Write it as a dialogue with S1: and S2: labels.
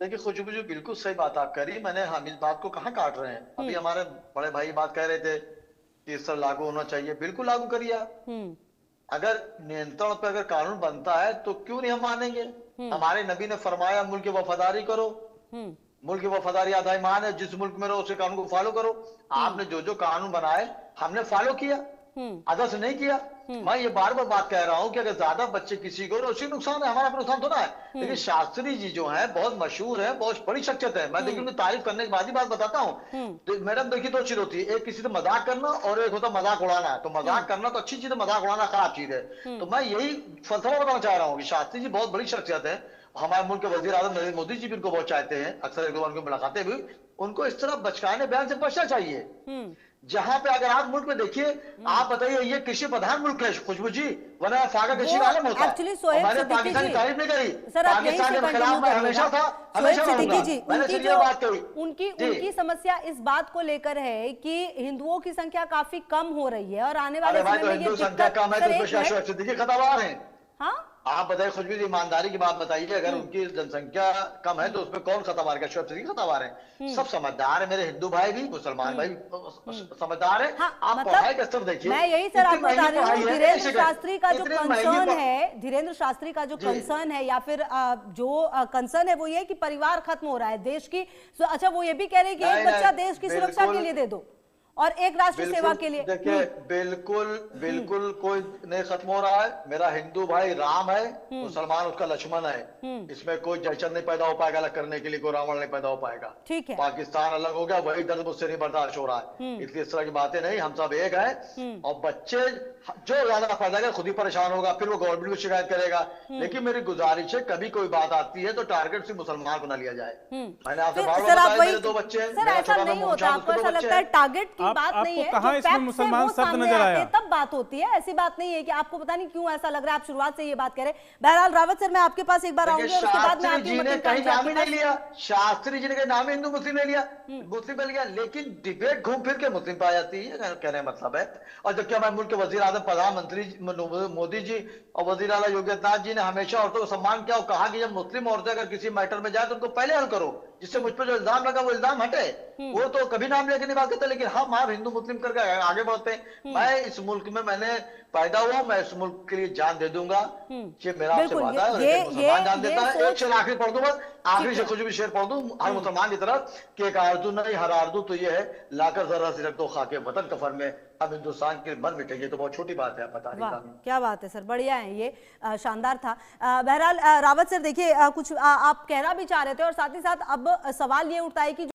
S1: देखिए खुशबू जी, बिल्कुल सही बात आप कह रही है। मैंने हम इस बात को कहाँ काट रहे हैं। अभी हमारे बड़े भाई बात कह रहे थे कि इस पर लागू होना चाहिए, बिल्कुल लागू करिए आप।
S2: हम्म।
S1: अगर नियंत्रण पे अगर कानून बनता है तो क्यों नहीं हम मानेंगे।
S2: हम्म।
S1: हमारे नबी ने फरमाया मुल्क की वफादारी करो।
S2: हम्म।
S1: मुल्क की वफादारी आधा ईमान है। जिस मुल्क में रहो उसे कानून को फॉलो करो।
S2: हम्म।
S1: आपने जो जो कानून बनाए हमने फॉलो किया,
S2: हम्म।
S1: अदर्स नहीं किया।
S2: हम्म।
S1: मैं ये बार बार बात कह रहा हूं कि अगर ज्यादा बच्चे किसी को, उसी नुकसान है, हमारा अपना नुकसान थोड़ा है। लेकिन
S2: हम्म।
S1: शास्त्री जी जो है बहुत मशहूर है, बहुत बड़ी शख्सियत है। मैं देखिए
S2: हम्म।
S1: उनकी तारीफ करने के बाद ही बात बताता हूँ।
S2: हम्म।
S1: तो मैडम देखिए, दो चीज होती है, एक किसी से मजाक करना और एक होता मजाक उड़ाना। तो
S2: हम्म।
S1: मजाक करना तो अच्छी चीज है, मजाक उड़ाना खराब चीज है। तो
S2: हम्म।
S1: मैं यही फलसफा बताना चाह रहा हूँ कि शास्त्री जी बहुत बड़ी शख्सियत है। हमारे मुल्क के वजीर आजम नरेंद्र मोदी जी भी उनको बहुत चाहते हैं, अक्सर एक दो बार उनको मुलाकातें भी। उनको इस तरह बचकाने बयान से बचना चाहिए।
S2: हम्म।
S1: जहां पे अगर आप मुल्क में देखिए,
S2: हम्म।
S1: आप बताइए ये कृषि प्रधान मुल्क है खुशबू जी, वरना फाका
S2: वो
S1: कृषि का आलम होता है।
S2: एक्चुअली
S1: और
S2: सोएब
S1: मैंने
S2: सिद्दीकी
S1: पाकिस्तान
S2: जी,
S1: की तारीफ नहीं करी।
S2: सर आप यहीं
S1: पाकिस्तान
S2: से
S1: के
S2: कंटिन्यू
S1: खिलाफ मैं
S2: करिएगा।
S1: हमेशा था,
S2: सोएब
S1: हमेशा
S2: सिद्दीकी
S1: रहूंगा।
S2: जी,
S1: मैंने
S2: उनकी
S1: सिर्फ
S2: जो
S1: ये बात कही।
S2: उनकी
S1: जी,
S2: उनकी समस्या इस बात को लेकर है कि हिंदुओं की संख्या काफी कम हो रही है और आने वाले
S1: अरे भाई
S2: समय
S1: तो
S2: में ये
S1: हिंदू संख्या
S2: दिक्कत।
S1: कम है तो
S2: सर
S1: उसमें
S2: एक
S1: क्या
S2: मिनट।
S1: शोएब सिद्दीकी खतावार हैं।
S2: हाँ।
S1: आप बताइए खुशबू जी, ईमानदारी की बात बताइए, अगर
S2: हम्म।
S1: उनकी जनसंख्या कम है
S2: हम्म।
S1: तो उसमें कौन खतावार का, शोएब सिद्दीकी खतावार है।
S2: हम्म।
S1: सब समझदार है, मेरे हिंदू भाई भी मुसलमान भाई
S2: हम्म।
S1: भी
S2: हम्म।
S1: समझदार है।
S2: हाँ
S1: आप
S2: मतलब
S1: पढ़ाई का स्तर देखिए,
S2: मैं यही सर
S1: इतनी
S2: आपको बता
S1: महंगी
S2: रही
S1: पढ़ाई
S2: हूँ,
S1: है, एक
S2: धीरेन्द्र शास्त्री का
S1: सेकंड,
S2: जो
S1: इतनी महंगी
S2: कंसर्न है, धीरेन्द्र शास्त्री का जो
S1: जी,
S2: कंसर्न है या फिर जो कंसर्न है वो ये है कि परिवार खत्म हो रहा है देश की। अच्छा वो ये भी कह रहे हैं कि एक
S1: नहीं
S2: बच्चा
S1: नहीं,
S2: देश की सुरक्षा के
S1: बिल्कुल
S2: लिए दे दो और एक राष्ट्र सेवा
S1: बिल्कुल।
S2: के लिए।
S1: देखिए बिल्कुल बिल्कुल कोई नहीं खत्म हो रहा है। मेरा हिंदू भाई राम है,
S2: हम्म।
S1: मुसलमान उसका लक्ष्मण है।
S2: हम्म।
S1: इसमें कोई जैसन नहीं पैदा हो पाएगा अलग करने के लिए, कोई रावण नहीं पैदा हो पाएगा।
S2: ठीक है।
S1: पाकिस्तान अलग हो गया, वही दर्द मुझसे नहीं बर्दाश्त हो रहा है।
S2: हम्म।
S1: इसलिए इस तरह की बातें नहीं, हम सब एक हैं।
S2: हम्म।
S1: और बच्चे जो ज्यादा पैदा करेगा खुद ही परेशान होगा, फिर वो गवर्नमेंट को शिकायत करेगा।
S2: हम्म।
S1: लेकिन मेरी गुजारिश है, कभी कोई बात आती है तो टारगेट सिर्फ मुसलमान को ना लिया जाए। मैंने आपसे
S2: फिर
S1: बार बार
S2: सर आप
S1: बताया,
S2: वही,
S1: मेरे दो बच्चे हैं,
S2: सर
S1: मेरा
S2: ऐसा
S1: छोटा सा
S2: नहीं होता,
S1: मोहम्मद,
S2: आपको
S1: उसके
S2: ऐसा
S1: दो बच्चे
S2: लगता है
S1: हैं।
S2: टारगेट की बात नहीं
S3: आपको
S2: है,
S3: कहाँ
S2: जो
S3: इसमें
S2: फैक्ट से
S3: मुसलमान
S2: वो
S3: शब्द
S2: सामने
S3: नजर
S2: आते
S3: आया?
S2: हैं तब बात होती है। ऐसी बात नहीं है कि आपको पता नहीं क्यों ऐसा लग रहा है आप शुरुआत से ये बात कह रहे हैं। बहरहाल रावत सर मैं आपके पास एक बार
S1: देखिए
S2: आऊंगी और उसके बाद मैं
S1: शास्त्री
S2: आती
S1: जी
S2: हूँ
S1: ने
S2: मतीन
S1: कहीं
S2: खान जी
S1: नाम
S2: आपके
S1: ही नहीं
S2: पास।
S1: लिया, शास्त्री जी ने कहीं नाम ही हिंदू मुस्लिम नहीं लिया, मुस्लिम पे लिया। लेकिन डिबेट घूम फिर के मुस्लिम पे आ जाती है, कहने का मतलब है। और जबकि हमारे मुल्क के वजीर आजम प्रधानमंत्री मोदी जी और वजीर आला योगी आदित्यनाथ जी ने हमेशा औरतों को सम्मान किया और कहा कि जब मुस्लिम औरतें अगर किसी मैटर में जाए तो उनको पहले हल करो, जिससे मुझ पर जो इल्जाम लगा वो इल्जाम हटे। वो तो कभी नाम लेके नहीं बात करते, लेकिन हम आप हिंदू मुस्लिम करके आगे बढ़ते हैं। मैं इस मुल्क में मैंने पैदा हुआ, मैं इस मुल्क के लिए जान दे दूंगा, ये मेरा आपसे
S2: बिल्कुल
S1: वादा है। और एक मुसलमान जान देता
S2: ये
S1: है। एक
S2: सोच।
S1: शेर आखिरी पढ़ दूं, बस
S2: ठीक
S1: आखिरी से
S2: है।
S1: कुछ भी शेर पढ़ दूं हर मुसलमान की तरफ कि एक आरजू नहीं, हर आरजू तो ये है, लाकर जरा सी रख दो खाके वतन कफन में, हम हिंदुस्तान के मन मिटेंगे। तो बहुत छोटी बात है, आप बता
S2: वाह
S1: नहीं।
S2: क्या बात है सर, बढ़िया है ये, शानदार था। बहरहाल रावत सर देखिए कुछ आप कहना भी चाह रहे थे और साथ ही साथ अब सवाल ये उठता है कि